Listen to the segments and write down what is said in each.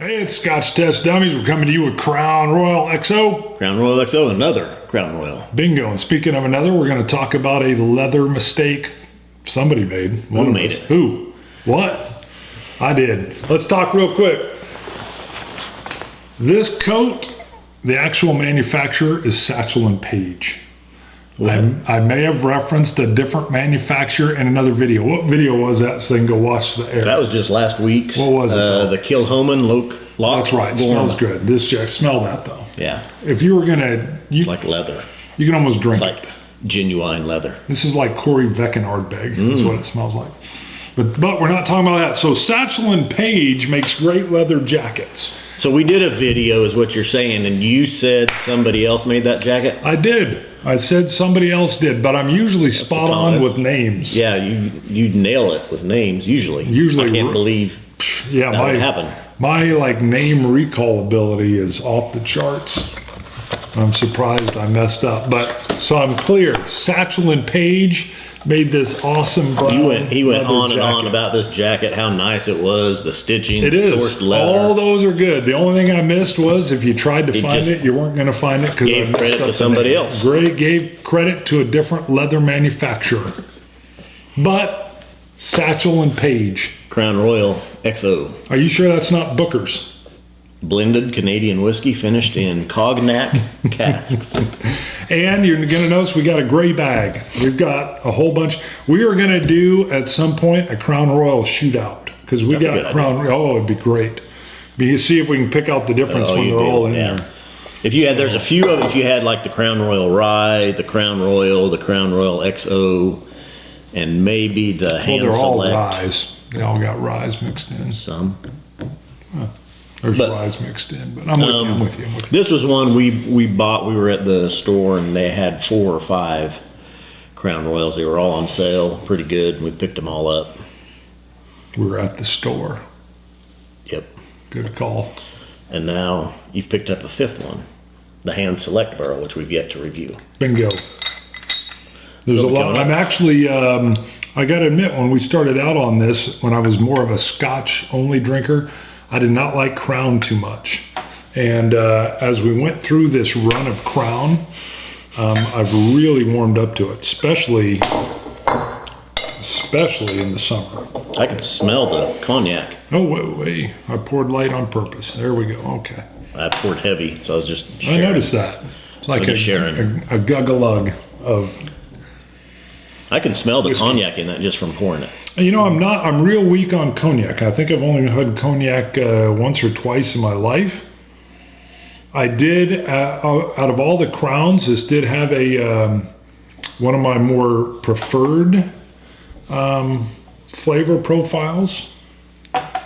Hey, it's Scotch Test Dummies. We're coming to you with Crown Royal XO. Crown Royal XO, another Crown Royal. Bingo. And speaking of another, we're going to talk about a leather mistake somebody made. Who made it? Who? What? I did. Let's talk real quick. This coat, the actual manufacturer is Satchel and Page. I may have referenced a different manufacturer in another video. What video was that? So they can go watch the air. That was just last week's. What was it? The Kilhoman Lock. That's right. Smells good. This Jack, smell that though. Yeah. If you were gonna, Like leather. You can almost drink It's like genuine leather. This is like Corey Veckenardbeg is what it smells like. But we're not talking about that. So Satchel and Page makes great leather jackets. So we did a video, is what you're saying, and you said somebody else made that jacket? I did. I said somebody else did, but I'm usually spot on with names. Yeah, you nail it with names usually. Usually, I can't believe that would happen. My name recall ability is off the charts. I'm surprised I messed up, but so I'm clear. Satchel and Page made this awesome brown. He went on and on about this jacket, how nice it was, the stitching, it is. Sourced leather. All those are good. The only thing I missed was if you tried to find it, you weren't going to find it because I gave credit to somebody else. Gave credit to a different leather manufacturer. But Satchel and Page. Crown Royal XO. Are you sure that's not Booker's? Blended Canadian whiskey finished in cognac casks. And you're going to notice we got a gray bag. We've got a whole bunch. We are going to do at some point a Crown Royal shootout because we got Crown. Oh, it'd be great. See if we can pick out the difference when they're all in there. If you had, there's a few of. If you had like the Crown Royal Rye, the Crown Royal XO, and maybe the Hand they're Select. all ryes. They all got ryes mixed in. Some. There's ryes mixed in, but I'm with you. This was one we bought. We were at the store and they had 4 or 5 Crown Royals. They were all on sale, pretty good. And we picked them all up. We were at the store. Yep. Good call. And now you've picked up a 5th one, the Hand Select barrel, which we've yet to review. Bingo. There's a lot. I'm actually. I got to admit, when we started out on this, when I was more of a Scotch only drinker, I did not like Crown too much. And as we went through this run of Crown, I've really warmed up to it, especially in the summer. I can smell the cognac. Oh, wait. I poured light on purpose. There we go. Okay. I poured heavy, so I was just sharing. I noticed that. It's like a gug-a-lug of... I can smell the cognac in that just from pouring it. You know, I'm real weak on cognac. I think I've only had cognac once or twice in my life. I did, out of all the Crowns, this did have one of my more preferred flavor profiles. I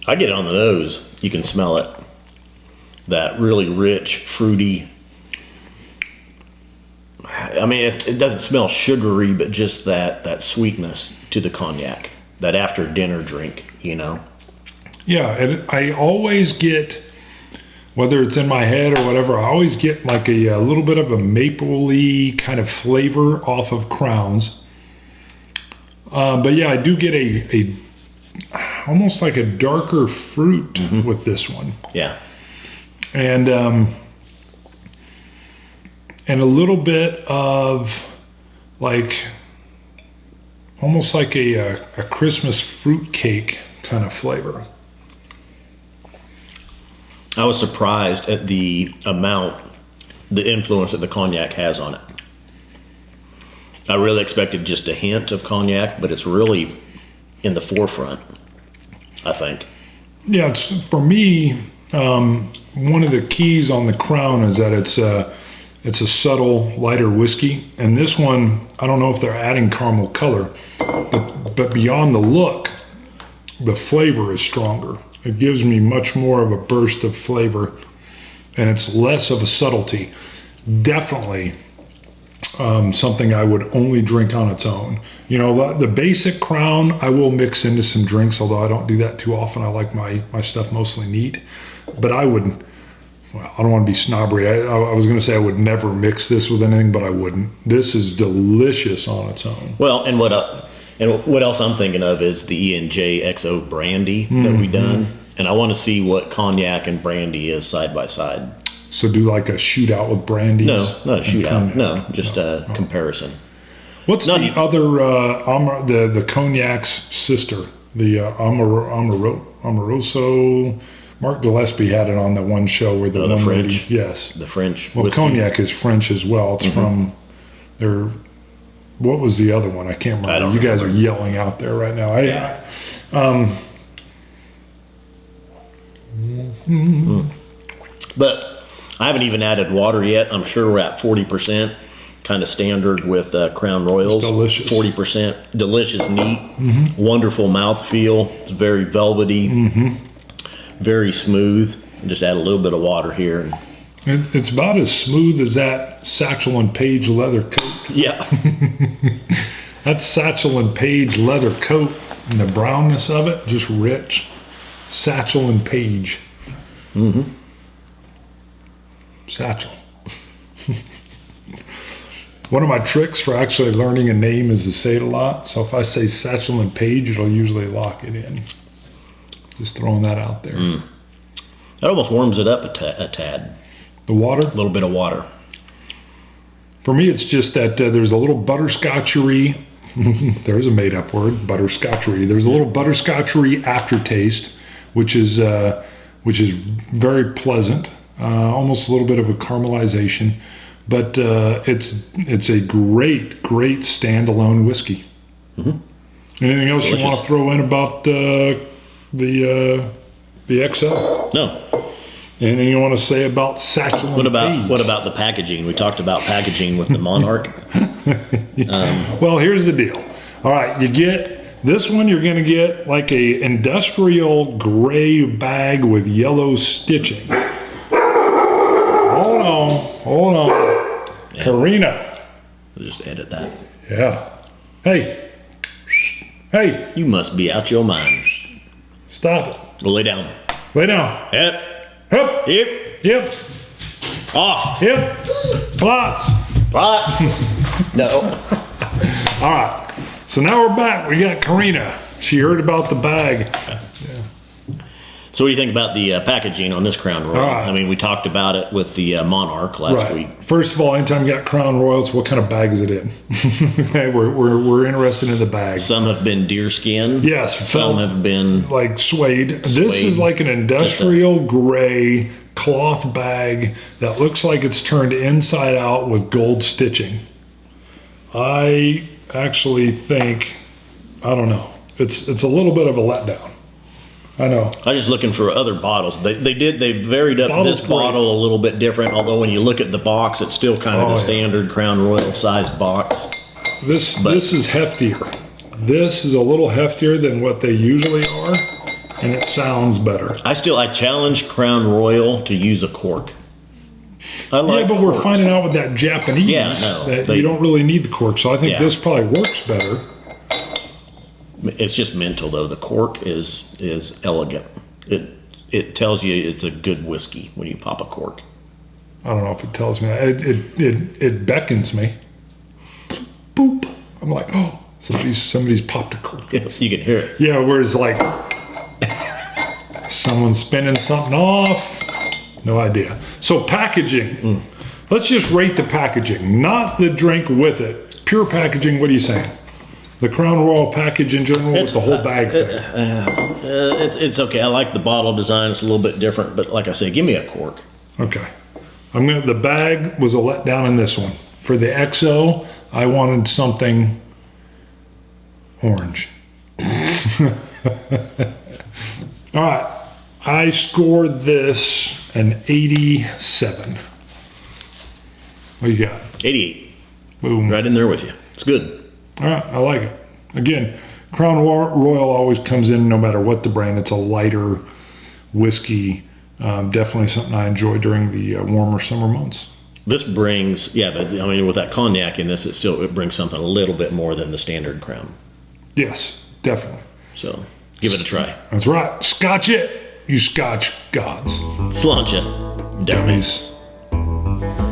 get it on the nose. You can smell it. That really rich, fruity. I mean, it doesn't smell sugary, but just that sweetness to the cognac, that after dinner drink, you know? Yeah, and I always get, whether it's in my head or whatever, I always get like a little bit of a mapley kind of flavor off of Crowns. But yeah, I do get a almost like a darker fruit with this one. Yeah. And a little bit of like, almost like a Christmas fruit cake kind of flavor. I was surprised at the influence that the cognac has on it. I really expected just a hint of cognac, but it's really in the forefront, I think. Yeah, for me, one of the keys on the Crown is that it's a subtle, lighter whiskey. And this one, I don't know if they're adding caramel color, but beyond the look, the flavor is stronger. It gives me much more of a burst of flavor, and it's less of a subtlety. Definitely something I would only drink on its own. You know, the basic Crown, I will mix into some drinks, although I don't do that too often. I like my stuff mostly neat. But I wouldn't. Well, I don't want to be snobbery. I was going to say I would never mix this with anything, but I wouldn't. This is delicious on its own. Well, and what else I'm thinking of is the E&J XO brandy that we done. And I want to see what cognac and brandy is side by side. So do like a shootout with brandies? No, not a shootout. cognac? No, just a comparison. What's Not the even- other, the cognac's sister? The Amoroso. Mark Gillespie had it on that one show where the Oh, the one lady. French? Yes. The French Well, whiskey. cognac is French as well. It's from their. What was the other one? I can't remember. I don't You guys are remember. yelling out there right now. But I haven't even added water yet. I'm sure we're at 40%, kind of standard with Crown Royals. It's delicious. 40%. Delicious, neat, wonderful mouthfeel. It's very velvety, very smooth. Just add a little bit of water here. And, It's about as smooth as that Satchel and Page leather coat. yeah. That Satchel and Page leather coat and the brownness of it, just rich. Satchel and Page. Satchel. One of my tricks for actually learning a name is to say it a lot. So if I say Satchel and Page, it'll usually lock it in. Just throwing that out there. That almost warms it up a tad. The water. A little bit of water. For me, it's just that there's a little butterscotchery. There's a made-up word, butterscotchery. There's a little butterscotchery aftertaste, which is very pleasant. Almost a little bit of a caramelization, but it's a great standalone whiskey. Anything else you want Delicious. to throw in about the XL? No. Anything you want to say about Satchel? What and Page? about the packaging? We talked about packaging with the Monarch. Well, here's the deal. All right, you get this one. You're going to get like a industrial gray bag with yellow stitching. Hold on. Karina. We'll just edit that. Yeah. Hey. You must be out your mind. Stop it. Well, lay down. Lay down. Yep. Hup. Yep. Yep. Off. Yep. Plots. What? No. All right. So now we're back. We got Karina. She heard about the bag. So what do you think about the packaging on this Crown Royal? All right. I mean, we talked about it with the Monarch last week. First of all, anytime you got Crown Royals, what kind of bag is it in? Okay, we're interested in the bag. Some have been deerskin. Yes, Some have been. like suede. This Suede. is like an industrial gray cloth bag that looks like it's turned inside out with gold stitching. I actually think, I don't know. It's a little bit of a letdown. I know. I was just looking for other bottles. They varied up Bottle's this bottle a little bit different. Although when you look at the box, it's still kind of Oh, the yeah. standard Crown Royal sized box. This is heftier. This is a little heftier than what they usually are, and it sounds better. I challenge Crown Royal to use a cork. I like Yeah, but we're corks. finding out with that Japanese Yeah, no, that you don't really need the cork. So I think Yeah. this probably works better. It's just mental though. The cork is elegant. It tells you it's a good whiskey when you pop a cork. I don't know if it tells me that. It beckons me. Boop. I'm like, oh, somebody's popped a cork. Yes, you can hear it. Yeah, whereas like someone's spinning something off. No idea. So packaging. Let's just rate the packaging, not the drink with it. Pure packaging. What are you saying? The Crown Royal package in general with the whole bag thing. It's okay. I like the bottle design. It's a little bit different, but like I said, give me a cork. Okay. The bag was a letdown in this one. For the XO, I wanted something orange. All right. I scored this an 87. What you got? 88. Boom. Right in there with you. It's good. All right. I like it. Again, Crown Royal always comes in no matter what the brand. It's a lighter whiskey. Definitely something I enjoy during the warmer summer months. This brings, but I mean, with that cognac in this, it brings something a little bit more than the standard Crown. Yes, definitely. So give it a try. That's right. Scotch it, you Scotch gods. Sláinte, Dummies. Dummies.